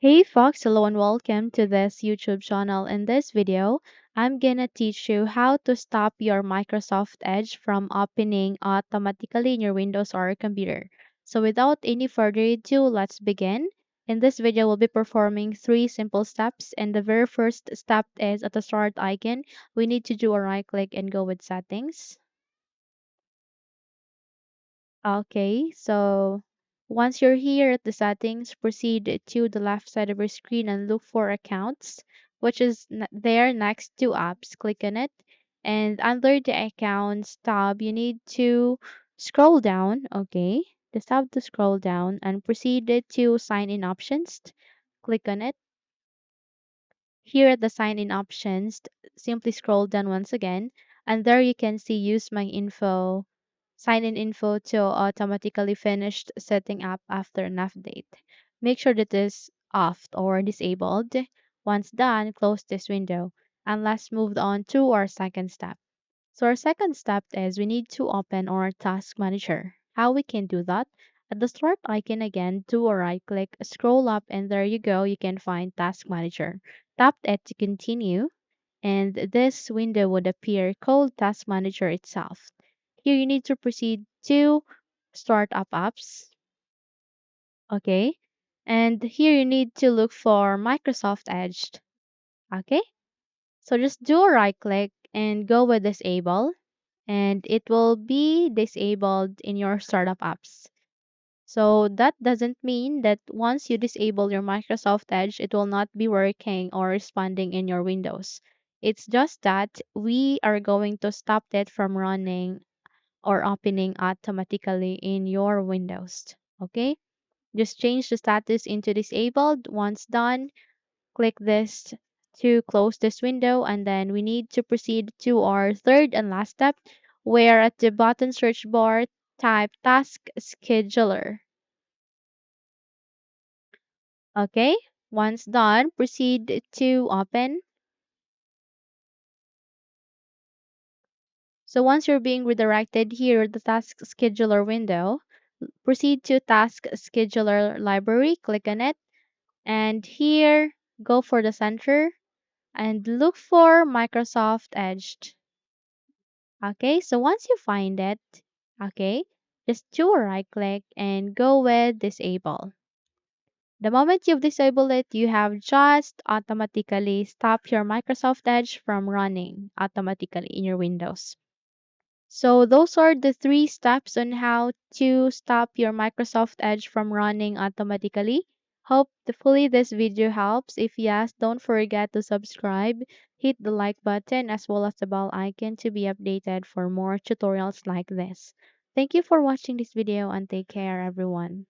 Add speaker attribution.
Speaker 1: Hey Fox, hello and welcome to this YouTube channel. In this video, I'm gonna teach you how to stop your Microsoft Edge from opening automatically in your Windows or computer. So without any further ado, let's begin. In this video, we'll be performing three simple steps, and the very first step is at the start icon. We need to do a right click and go with settings. Okay, so once you're here at the settings, proceed to the left side of your screen and look for accounts, which is there next to apps. Click on it. And under the accounts tab, you need to scroll down. Okay, just have to scroll down and proceed to sign in options. Click on it. Here at the sign in options, simply scroll down once again, and there you can see use my info, sign in info to automatically finish setting up after an update. Make sure that is off or disabled. Once done, close this window, and let's move on to our second step. So our second step is we need to open our task manager. How we can do that? At the start icon again, do a right click, scroll up, and there you go, you can find task manager. Tap it to continue, and this window would appear called task manager itself. Here you need to proceed to start up apps. Okay. And here you need to look for Microsoft Edge. Okay. So just do a right click and go with disable, and it will be disabled in your startup apps. So that doesn't mean that once you disable your Microsoft Edge, it will not be working or responding in your Windows. It's just that we are going to stop it from running or opening automatically in your Windows. Okay? Just change the status into disabled. Once done, click this to close this window, and then we need to proceed to our third and last step, where at the bottom search bar type task scheduler. Okay, once done, proceed to open. So once you're being redirected here at the task scheduler window, proceed to task scheduler library, click on it, and here go for the center and look for Microsoft Edge. Okay, so once you find it, okay, just do a right click and go with disable. The moment you've disabled it, you have just automatically stopped your Microsoft Edge from running automatically in your Windows. So those are the three steps on how to stop your Microsoft Edge from running automatically. Hopefully this video helps. If yes, don't forget to subscribe, hit the like button as well as the bell icon to be updated for more tutorials like this. Thank you for watching this video and take care everyone.